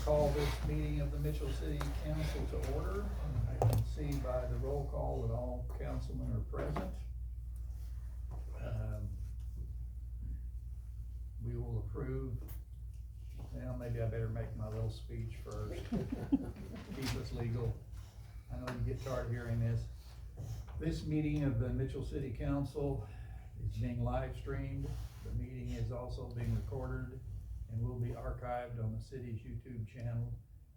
call this meeting of the Mitchell City Council to order. I can see by the roll call that all councilmen are present. We will approve, well, maybe I better make my little speech first. Keep us legal. I know you get tired of hearing this. This meeting of the Mitchell City Council is being live streamed. The meeting is also being recorded and will be archived on the city's YouTube channel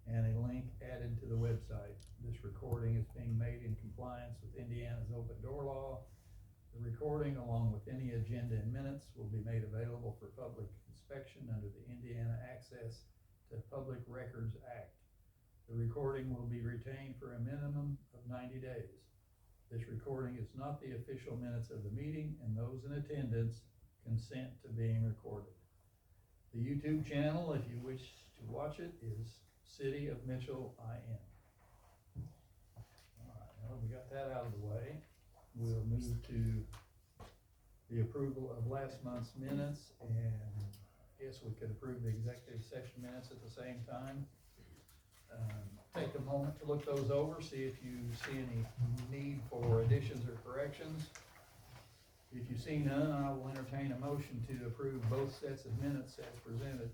and a link added to the website. This recording is being made in compliance with Indiana's open door law. The recording, along with any agenda and minutes, will be made available for public inspection under the Indiana Access to Public Records Act. The recording will be retained for a minimum of 90 days. This recording is not the official minutes of the meeting, and those in attendance consent to being recorded. The YouTube channel, if you wish to watch it, is City of Mitchell IN. All right, now that we got that out of the way, we'll move to the approval of last month's minutes, and I guess we could approve the executive session minutes at the same time. Take a moment to look those over, see if you see any need for additions or corrections. If you see none, I will entertain a motion to approve both sets of minutes as presented.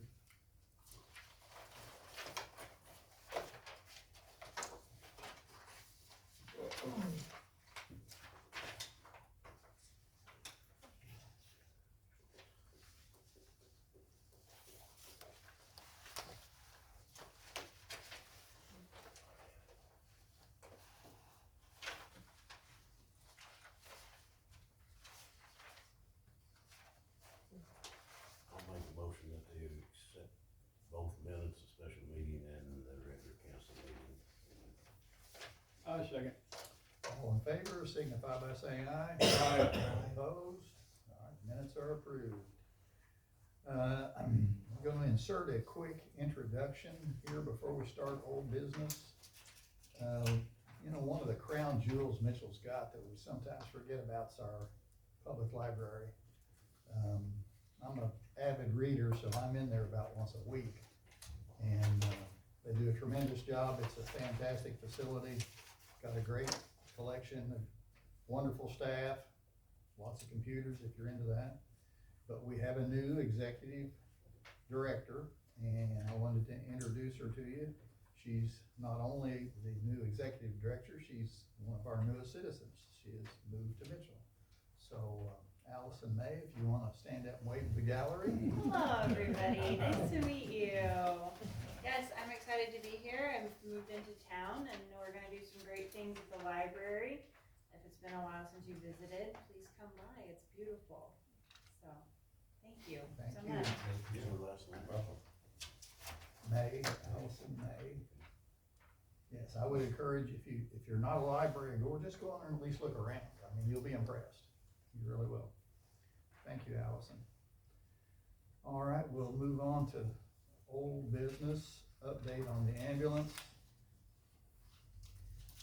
I'll make a motion that they accept both minutes, the special meeting and the regular council meeting. I second. All in favor, signify by saying aye. Aye. Opposed? All right, minutes are approved. I'm gonna insert a quick introduction here before we start old business. You know, one of the crown jewels Mitchell's got that we sometimes forget about is our public library. I'm an avid reader, so I'm in there about once a week. And they do a tremendous job. It's a fantastic facility. Got a great collection of wonderful staff, lots of computers if you're into that. But we have a new executive director, and I wanted to introduce her to you. She's not only the new executive director, she's one of our newest citizens. She has moved to Mitchell. So Allison May, if you want to stand up and wave to the gallery. Hello, everybody. Nice to meet you. Yes, I'm excited to be here. I've moved into town, and we're going to do some great things at the library. If it's been a while since you visited, please come by. It's beautiful. So, thank you Thank so you. much. Give her last name. May, Allison May. Yes, I would encourage, if you're not a library goer, just go out there and at least look around. I mean, you'll be impressed. You really will. Thank you, Allison. All right, we'll move on to old business, update on the ambulance.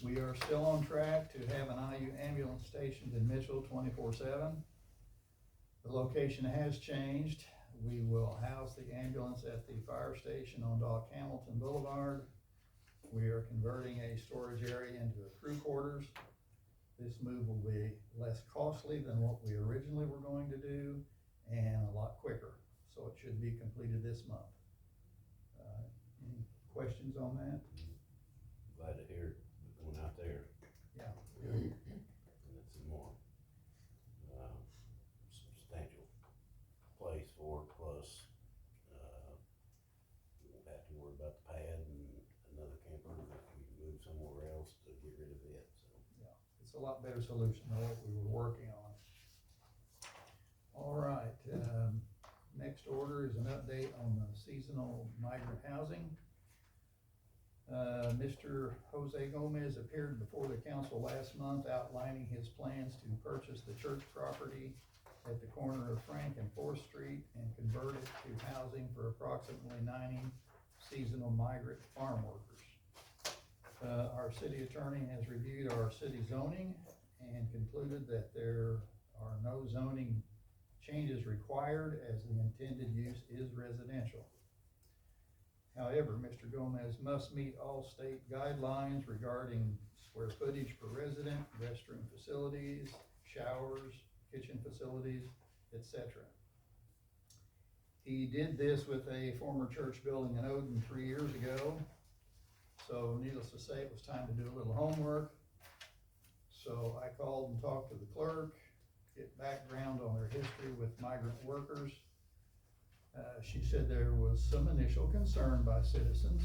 We are still on track to have an IU ambulance stationed in Mitchell 24/7. The location has changed. We will house the ambulance at the fire station on Doc Hamilton Boulevard. We are converting a storage area into a crew quarters. This move will be less costly than what we originally were going to do and a lot quicker. So it should be completed this month. Any questions on that? Glad to hear it going out there. Yeah. And it's a more, substantial place for it, plus, we won't have to worry about the pad and another camper that we can move somewhere else to get rid of it, so. Yeah, it's a lot better solution than what we were working on. All right, next order is an update on the seasonal migrant housing. Mr. Jose Gomez appeared before the council last month outlining his plans to purchase the church property at the corner of Frank and 4th Street and convert it to housing for approximately 90 seasonal migrant farm workers. Our city attorney has reviewed our city zoning and concluded that there are no zoning changes required as the intended use is residential. However, Mr. Gomez must meet all state guidelines regarding square footage per resident, restroom facilities, showers, kitchen facilities, etc. He did this with a former church building in Odin 3 years ago. So needless to say, it was time to do a little homework. So I called and talked to the clerk, get background on their history with migrant workers. She said there was some initial concern by citizens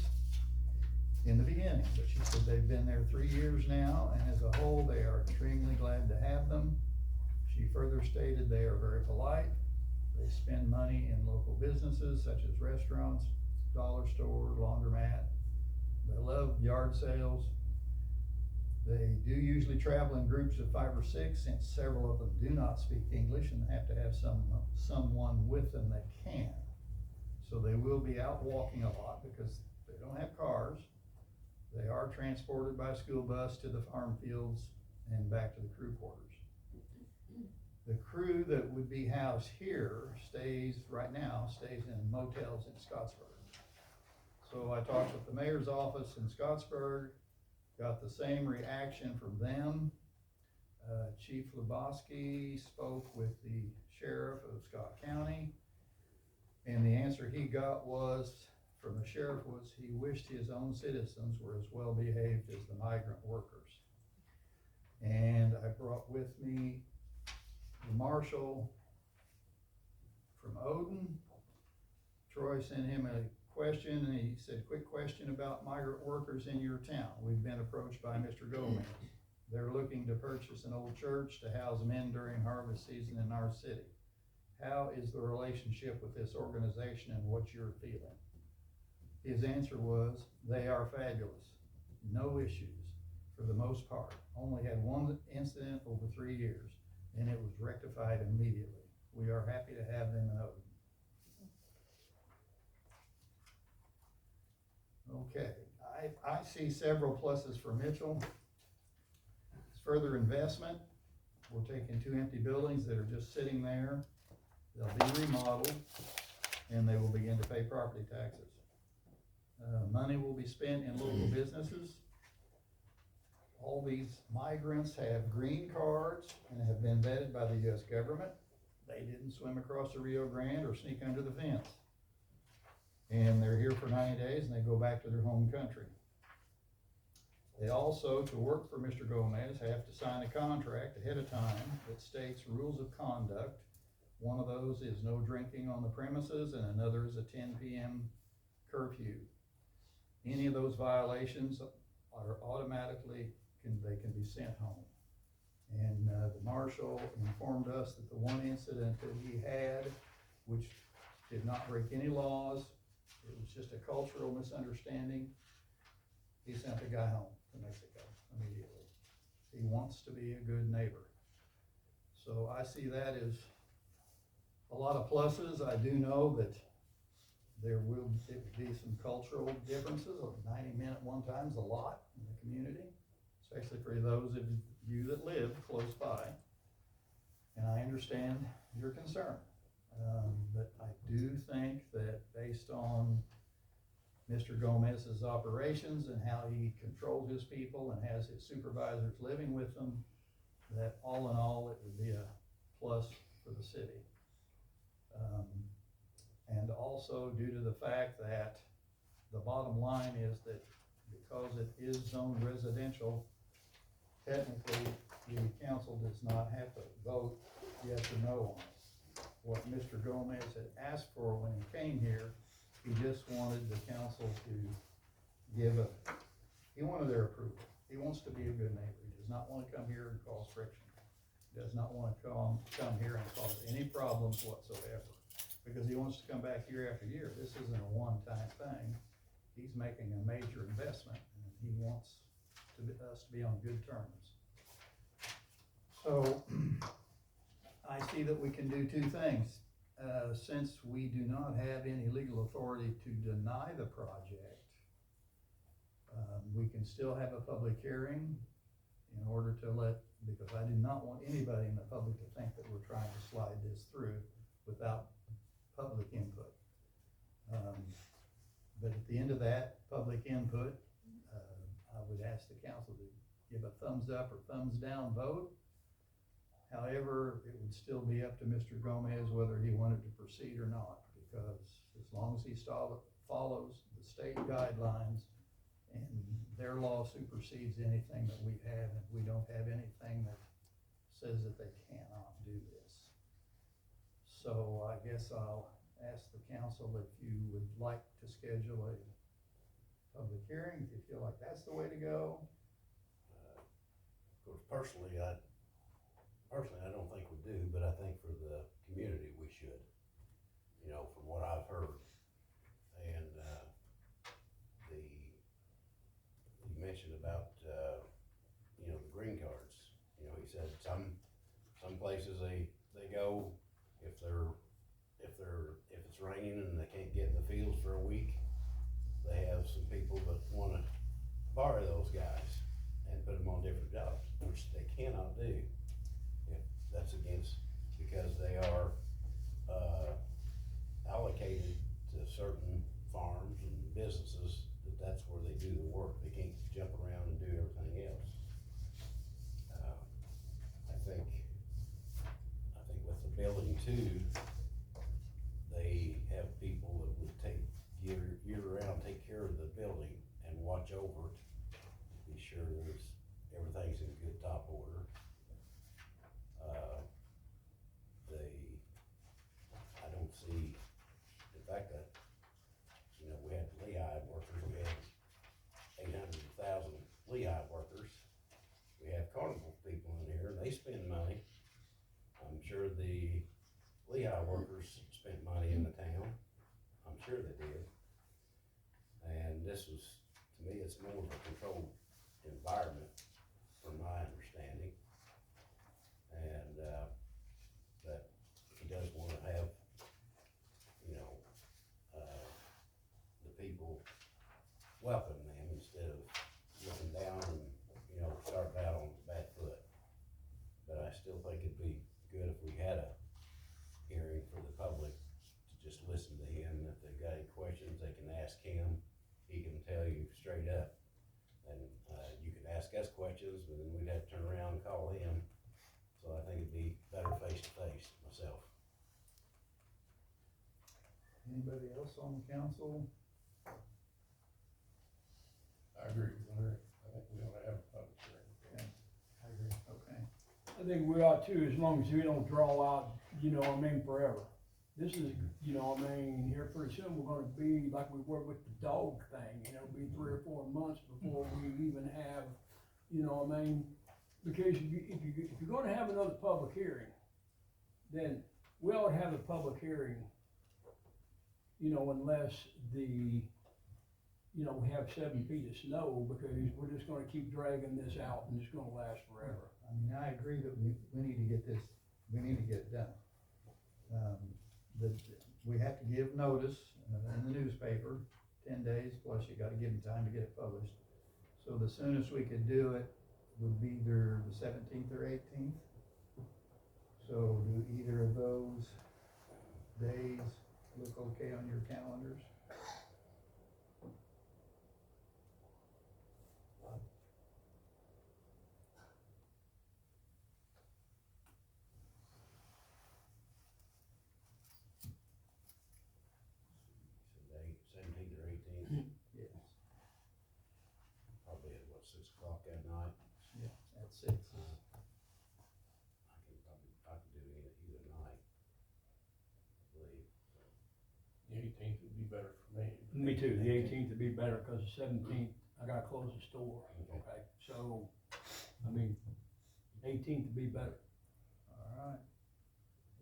in the beginning, but she said they've been there 3 years now, and as a whole, they are extremely glad to have them. She further stated they are very polite. They spend money in local businesses such as restaurants, dollar store, laundromat. They love yard sales. They do usually travel in groups of 5 or 6, since several of them do not speak English and have to have someone with them that can. So they will be out walking a lot because they don't have cars. They are transported by school bus to the farm fields and back to the crew quarters. The crew that would be housed here right now stays in motels in Scottsburg. So I talked with the mayor's office in Scottsburg, got the same reaction from them. Chief Lebowski spoke with the sheriff of Scott County, and the answer he got from the sheriff was he wished his own citizens were as well behaved as the migrant workers. And I brought with me the marshal from Odin. Troy sent him a question, and he said, quick question about migrant workers in your town. We've been approached by Mr. Gomez. They're looking to purchase an old church to house men during harvest season in our city. How is the relationship with this organization and what you're feeling? His answer was, they are fabulous. No issues for the most part. Only had one incident over 3 years, and it was rectified immediately. We are happy to have them in Odin. Okay, I see several pluses for Mitchell. It's further investment. We're taking 2 empty buildings that are just sitting there. They'll be remodeled, and they will begin to pay property taxes. Money will be spent in local businesses. All these migrants have green cards and have been vetted by the U.S. government. They didn't swim across the Rio Grande or sneak under the fence. And they're here for 90 days and they go back to their home country. They also, to work for Mr. Gomez, have to sign a contract ahead of time that states rules of conduct. One of those is no drinking on the premises, and another is a 10 p.m. curfew. Any of those violations are automatically, they can be sent home. And the marshal informed us that the one incident that he had, which did not break any laws, it was just a cultural misunderstanding, he sent the guy home to Mexico immediately. He wants to be a good neighbor. So I see that as a lot of pluses. I do know that there will be some cultural differences. 90 men at one time is a lot in the community, especially for those of you that live close by. And I understand your concern. But I do think that based on Mr. Gomez's operations and how he controls his people and has his supervisors living with them, that all in all, it would be a plus for the city. And also due to the fact that the bottom line is that because it is zoned residential, technically the council does not have to vote yes or no on it. What Mr. Gomez had asked for when he came here, he just wanted the council to he wanted their approval. He wants to be a good neighbor. He does not want to come here and cause friction. He does not want to come here and cause any problems whatsoever, because he wants to come back year after year. This isn't a one-time thing. He's making a major investment, and he wants us to be on good terms. So I see that we can do 2 things. Since we do not have any legal authority to deny the project, we can still have a public hearing in order to because I do not want anybody in the public to think that we're trying to slide this through without public input. But at the end of that public input, I would ask the council to give a thumbs up or thumbs down vote. However, it would still be up to Mr. Gomez whether he wanted to proceed or not, because as long as he follows the state guidelines and their law supersedes anything that we have, and we don't have anything that says that they cannot do this. So I guess I'll ask the council if you would like to schedule a public hearing, if you feel like that's the way to go. Of course, personally, I don't think we do, but I think for the community, we should, you know, from what I've heard. And, you mentioned about, you know, the green cards, you know, he said some places they go, if it's raining and they can't get in the fields for a week, they have some people that wanna borrow those guys and put them on different jobs, which they cannot do. If that's against, because they are, allocated to certain farms and businesses, that's where they do the work. They can't jump around and do everything else. I think with the building too, they have people that would take year round, take care of the building and watch over it, be sure everything's in good top order. I don't see, in fact, you know, we had Lehigh workers, we had 800,000 Lehigh workers. We have Carnival people in here, and they spend money. I'm sure the Lehigh workers spent money in the town. I'm sure they did. And this was, to me, it's more of a controlled environment, from my understanding. And, but he does wanna have, you know, the people welcome them instead of looking down and, you know, start out on the bad foot. But I still think it'd be good if we had a hearing for the public to just listen to him. If they've got any questions, they can ask him. He can tell you straight up. And, you can ask us questions, but then we'd have to turn around and call him. So I think it'd be better face to face myself. Anybody else on the council? I agree with Larry. I think we ought to have a public hearing. Okay, I agree, okay. I think we ought to, as long as we don't draw out, you know, what I mean, forever. This is, you know, what I mean, here pretty soon, we're gonna be like we were with the dog thing, you know, be 3 or 4 months before we even have, you know what I mean? Because if you're gonna have another public hearing, then we ought to have a public hearing, you know, unless you know, we have 7 feet of snow, because we're just gonna keep dragging this out and it's gonna last forever. I mean, I agree that we need to get this, we need to get it done. We have to give notice in the newspaper, 10 days, plus you gotta give them time to get it published. So the soonest we could do it would be either the 17th or 18th. So do either of those days look okay on your calendars? So 17th or 18th, Yes. probably at what, 6 o'clock that night? Yeah, at 6. I can do either night, I believe. The 18th would be better for me. Me too, the 18th would be better, cause the 17th, I gotta close the store, Okay. okay? So, I mean, 18th would be better. All right.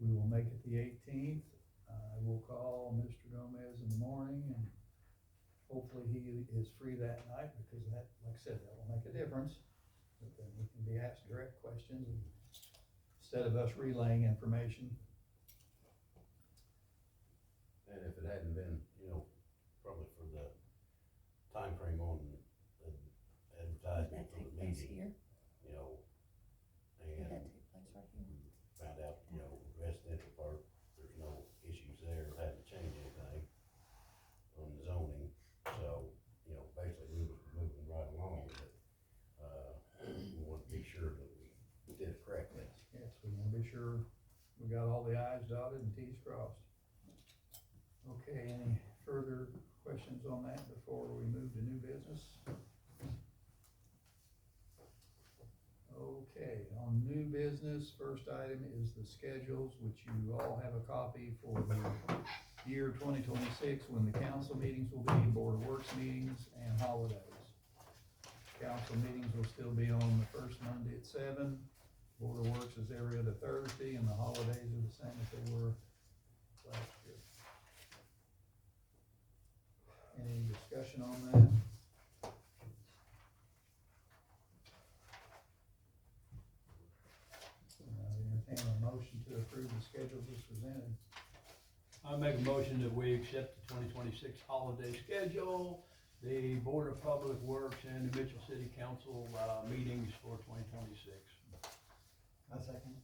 We will make it the 18th. I will call Mr. Gomez in the morning, and hopefully he is free that night, because that, like I said, that will make a difference. But then he can be asked direct questions instead of us relaying information. And if it hadn't been, you know, probably for the time frame on the advertisement for the meeting, you know, and found out, you know, residential part, there's no issues there, hadn't changed anything on the zoning. got all the i's dotted and t's crossed. Okay, any further questions on that before we move to new business? Okay, on new business, first item is the schedules, which you all have a copy for the year 2026, when the council meetings will be, Board of Works meetings, and holidays. Council meetings will still be on the first Monday at 7. Board of Works is every other Thursday, and the holidays are the same as they were last year. Any discussion on that? Entertain a motion to approve the schedules as presented. I make a motion that we accept the 2026 holiday schedule, the Board of Public Works and the Mitchell City Council, meetings for 2026. I second.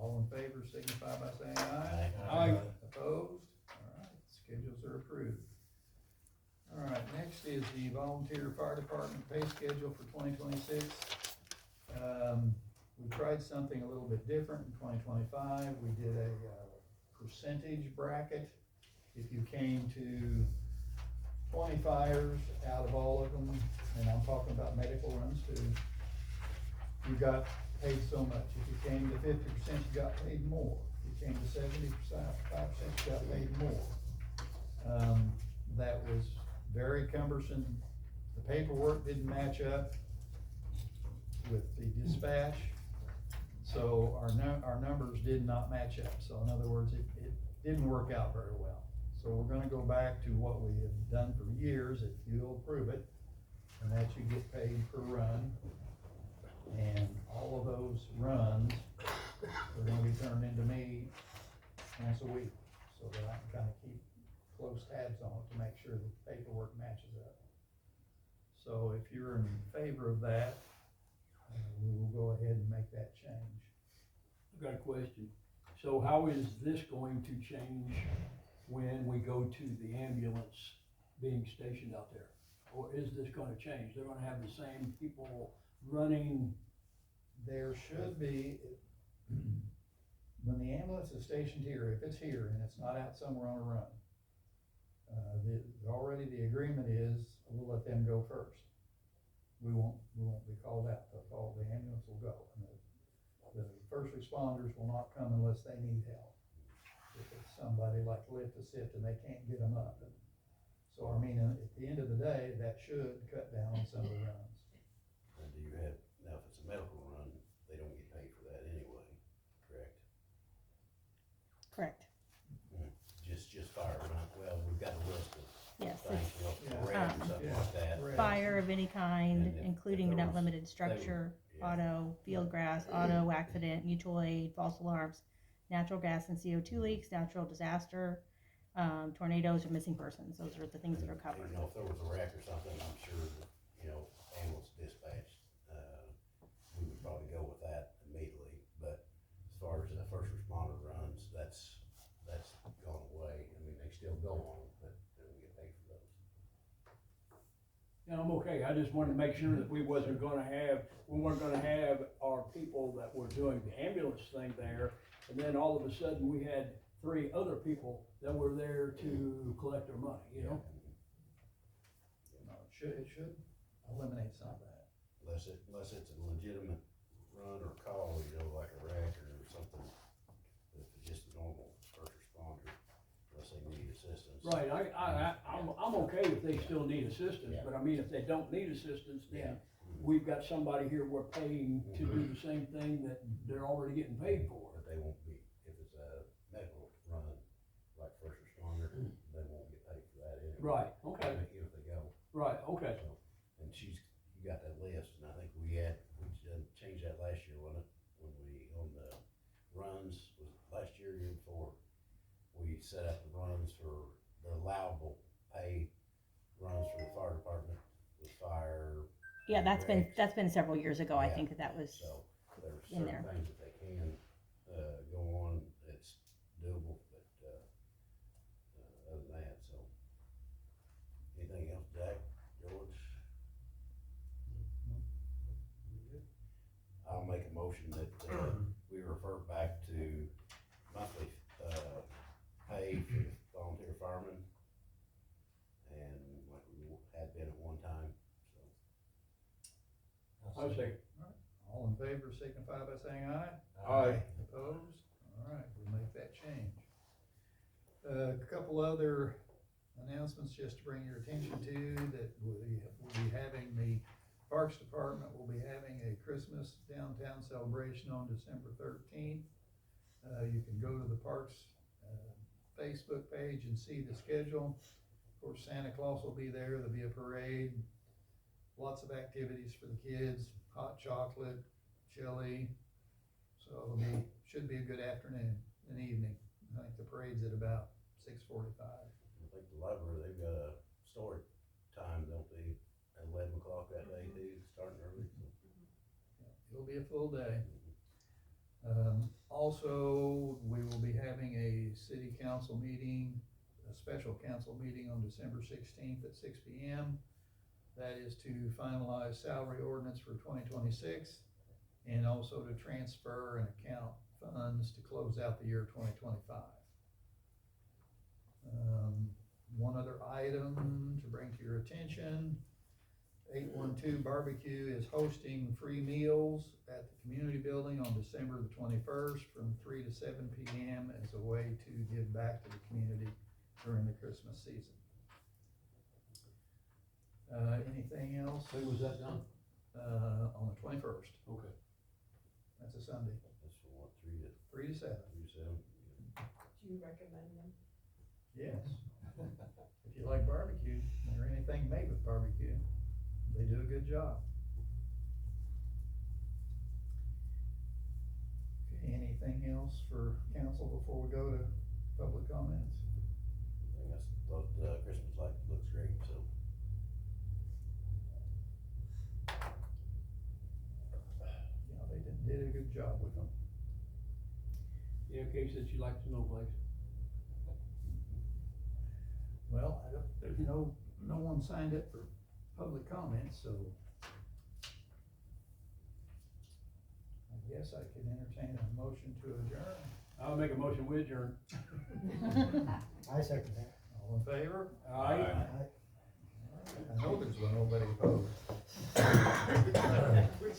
All in favor signify by saying aye. Aye. Opposed? Alright, schedules are approved. Alright, next is the volunteer fire department pay schedule for 2026. We tried something a little bit different in 2025. We did a percentage bracket. If you came to 20 fires out of all of them, and I'm talking about medical runs too, you got paid so much. If you came to 50%, you got paid more. If you came to 75%, you got paid more. That was very cumbersome. The paperwork didn't match up with the dispatch, so our numbers did not match up. So in other words, it didn't work out very well. So we're gonna go back to what we have done for years, if you'll approve it, and that you get paid per run. And all of those runs are gonna be turned into me once a week, so that I can kinda keep close tabs on it to make sure the paperwork matches up. So if you're in favor of that, we will go ahead and make that change. I've got a question. So how is this going to change when we go to the ambulance being stationed out there? Or is this gonna change? They're gonna have the same people running? There should be, when the ambulance is stationed here, if it's here and it's not out somewhere on a run, already the agreement is, we'll let them go first. We won't be called out, the ambulance will go. And the first responders will not come unless they need help. If it's somebody like lift assist and they can't get them up. And so, I mean, at the end of the day, that should cut down on some of the runs. And do you have, now if it's a medical run, they don't get paid for that anyway, correct? Correct, Just fire run, well, we've got a list of yes, things, it's red or something like that. Red. fire of any kind, And if including but there not was- limited to structure, yeah. auto, field grass, auto, accident, mutual aid, false alarms, natural gas and CO2 leaks, natural disaster, tornadoes, or missing persons, those are the things that are covered. You know, if there was a wreck or something, I'm sure that, ambulance dispatch, we would probably go with that immediately, but as far as the first responder runs, that's gone away. I mean, they still go on, but they don't get paid for those. Yeah, I'm okay. I just wanted to make sure that we weren't gonna have our people that were doing the ambulance thing there, and then all of a sudden we had 3 other people that were there to collect their money, you know? No, it should eliminate some of that. Unless it's a legitimate run or call, like a wreck or something, if it's just a normal first responder, unless they need assistance. Right, I'm okay if they still need assistance, Yeah. but I mean, if they don't need assistance, Yeah. then we've got somebody here we're paying to do the same thing that they're already getting paid for. But they won't be, if it's a medical run, like first responder, they won't get paid for that anyway. Right, okay, Even if they go. right, okay. So, and you got that list, and I think we changed that last year, wasn't it? When we, on the runs, was last year, year before, we set up the runs for the allowable pay runs for the fire department, with fire. Yeah, that's been several years ago, I Yeah. think that was, So, there's in certain there. things that they can, go on, it's doable, but, other than that, so. Anything else, Jack, George? I'll make a motion that, we refer back to my I say, All in favor signify by saying aye. Aye. Opposed? All right, we'll make that change. A couple other announcements just to bring your attention to, that we'll be having, the Parks Department will be having a Christmas downtown celebration on December 13th. You can go to the Parks Facebook page and see the schedule. Of course, Santa Claus will be there, there'll be a parade, lots of activities for the kids, hot chocolate, chili. So should be a good afternoon and evening. I think the parade's at about 6:45. I think the library, they've got a story time, don't they, at 11 o'clock that day too, starting early. It'll be a full day. Also, we will be having a city council meeting, a special council meeting on December 16th at 6 p.m. That is to finalize salary ordinance for 2026 and also to transfer and account funds to close out the year 2025. One other item to bring to your attention, 812 Barbecue is hosting free meals at the community building on December the 21st from 3 to 7 p.m. as a way to give back to the community during the Christmas season. Anything else? When was that done? On the 21st, Okay. that's a Sunday, That's from what, 3 to 3 to 7. 7? Do you recommend them? Yes. If you like barbecue, or anything made with barbecue, they do a good job. Okay, anything else for council before we go to public comments? I think thought the Christmas light looks great, so. Yeah, they did a good job with them. yeah, Kay said she likes snowflakes. Well, there's no one signed up for public comments, so I guess I could entertain a motion to adjourn. I'll make a motion, we adjourn. I second that. All in favor? Aye. I know there's nobody opposed. We're